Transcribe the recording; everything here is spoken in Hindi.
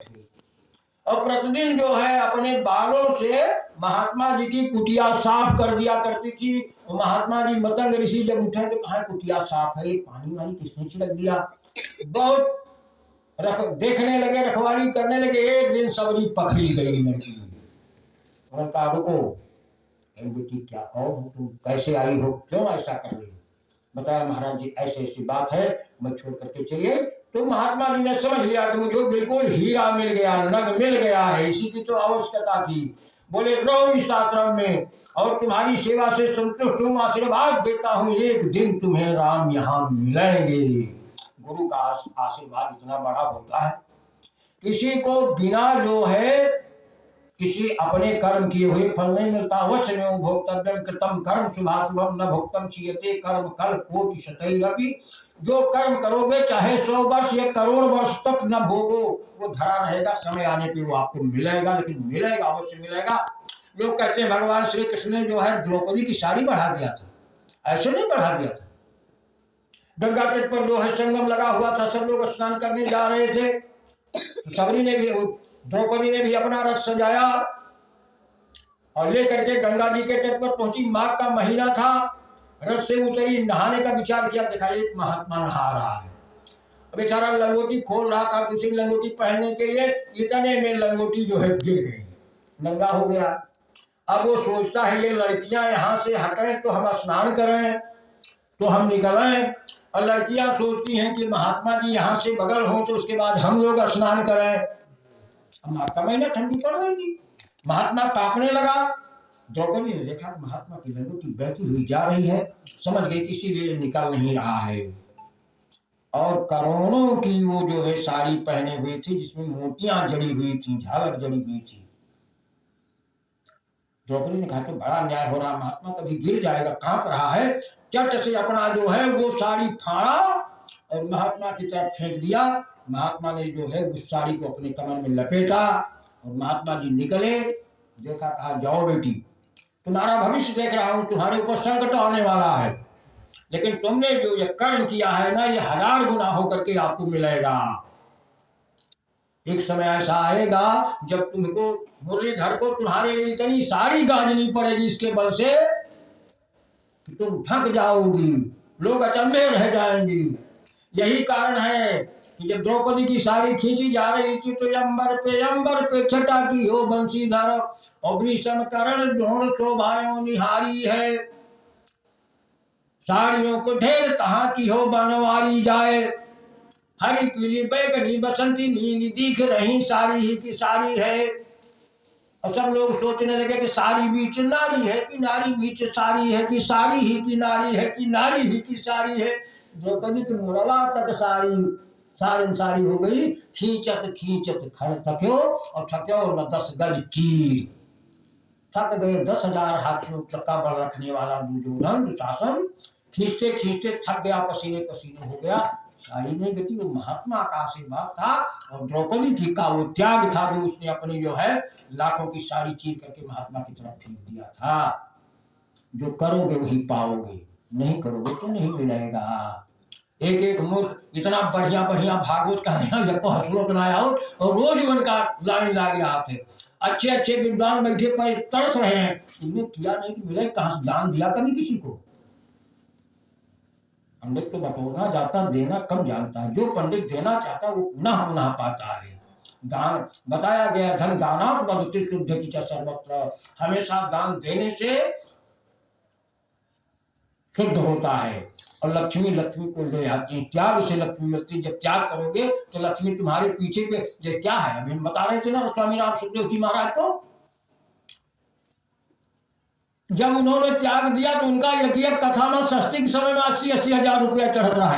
और प्रतिदिन जो है अपने बालों से महात्मा जी की कुटिया साफ कर दिया करती थी। महात्मा जी मतंग ऋषि जब उठे तो कहा कुटिया साफ है, ये पानी वानी किसने छिड़क दिया। बहुत देखने लगे, रखवाली करने लगे। एक दिन सबरी पकड़ी गई लड़की। उन्होंने कहा रुको, कहीं बेटी क्या कहो, तुम कैसे आई हो, क्यों ऐसा कर रही हो। बताया महाराज जी ऐसे ऐसी बात है, मैं छोड़ करके चलिए। तो महात्मा जी ने समझ लिया कि मुझे बिल्कुल हीरा मिल गया, नग मिल गया है, इसी की तो आवश्यकता थी। बोले रहो इस आश्रम में और तुम्हारी सेवा से संतुष्ट हूँ, आशीर्वाद देता हूँ, एक दिन तुम्हें राम यहाँ मिलेंगे। गुरु का आशीर्वाद इतना बड़ा होता है, किसी को बिना जो है किसी अपने कर्म किए हुए फल नहीं मिलता। अवश्य में भोक्तव्यम कृतम कर्म शुभाशुभम न भोक्तम क्षीयते कर्म कल कोटि शतैरपि। जो कर्म करोगे चाहे 100 वर्ष या करोड़ वर्ष तक न भोगो, वो धरा रहेगा, समय आने पे वो आपको मिलेगा, लेकिन मिलेगा, अवश्य मिलेगा। लोग कहते हैं भगवान श्री कृष्ण ने जो है द्रौपदी की साड़ी बढ़ा दिया था, ऐसे नहीं बढ़ा दिया था। गंगा तट पर जो है संगम लगा हुआ था, सब लोग स्नान करने जा रहे थे, तो सबरी ने भी, द्रौपदी ने भी अपना रथ सजाया और लेकर के गंगा जी के तट पर पहुंची। माघ का महीना था, रथ से उतरी, नहाने का विचार किया, देखा एक महात्मा नहा रहा है। बेचारा लंगोटी खोल रहा था दूसरी लंगोटी पहनने के लिए, इतने में लंगोटी जो है गिर गई, नंगा हो गया। अब वो सोचता है ये लड़कियां यहाँ से हटें तो हम स्नान करें, तो हम निकलें, और लड़कियां सोचती हैं कि महात्मा जी यहाँ से बगल हो तो उसके बाद हम लोग स्नान करें। अब माघ का महीना, ठंडी पड़ रही थी, महात्मा कांपने लगा। द्रौपदी ने देखा महात्मा की लंगोटी बहती हुई जा रही है, समझ गई कि इसीलिए निकल नहीं रहा है। और करोड़ों की वो जो है साड़ी पहने हुई थी, जिसमें मोतियां जड़ी हुई थी, झालर जड़ी हुई थी। द्रौपदी ने कहा कि बड़ा अन्याय हो रहा, महात्मा कभी गिर जाएगा, कांप रहा है। चट से अपना जो है वो साड़ी फाड़ा और महात्मा की तरफ फेंक दिया। महात्मा ने जो है उस साड़ी को अपने कमर में लपेटा और महात्मा जी निकले। देखा, कहा जाओ बेटी, तुम्हारा भविष्य देख रहा हूं, तुम्हारे ऊपर संकट आने वाला है, लेकिन तुमने जो ये कर्म किया है ना, ये 1000 गुना होकर के आपको मिलेगा। एक समय ऐसा आएगा जब तुमको मुरलीधर को तुम्हारे लिए इतनी सारी गाजनी पड़ेगी इसके बल से कि तुम थक जाओगी, लोग अचंभे रह जाएंगी। यही कारण है कि जब द्रौपदी की साड़ी खींची जा रही थी तो अंबर पे छटा की हो बंशीधर और भीषण करण ढोण शोभाओं निहारी है। साड़ियों को ढेर कहाँ की हो बनवारी जाए, हरी पीली बैगनी बसंती नीली दिख रही साड़ी ही की साड़ी है। और सब लोग सोचने लगे कि साड़ी बीच नारी है कि नारी बीच साड़ी है, कि साड़ी ही की नारी है कि नारी ही की साड़ी है। द्रौपदी की मुरवा तक साड़ी हो गई। खींचत खींचत खड़ थक्यो और थक्यो न 10 गज चीर। थक गए 10,000 हाथियों का बल रखने वाला दुर्योधन दुशासन, खींचते खींचते थक गया, पसीने पसीने हो गया। साड़ी नहीं गती, वो महात्मा का आशीर्वाद था और द्रौपदी जी का वो त्याग था जो उसने अपनी जो है लाखों की साड़ी चीर करके महात्मा की तरफ फेंक दिया था। जो करोगे वही पाओगे, नहीं करोगे तो नहीं मिलेगा। एक एक मूर्ख इतना बढ़िया बढ़िया भागवत कहानियां जब हंसलो बनाया हो और रोज उनका लाइन लाग रहा थे। अच्छे अच्छे विद्वान बैठे पर तरस रहे हैं, तुमने किया नहीं कि मिले, कहां से दान दिया कभी किसी को। पंडित तो बटोरना जाता, देना कम जानता है। जो पंडित देना चाहता वो पुनः पुनः पाता है। दान बताया गया, धन दानात् भवति शुद्धति च सर्वत्र, हमेशा दान देने से शुद्ध होता है। और लक्ष्मी को ले आती है, त्याग से लक्ष्मी मिलती है। जब त्याग करोगे तो लक्ष्मी तुम्हारे पीछे पे, जैसे क्या है अभी हम बता रहे थे ना स्वामी राम सुखदेव जी महाराज को, जब उन्होंने त्याग दिया तो उनका एक कथा में सस्ती के समय में 80,000 रुपया चढ़त रहा है।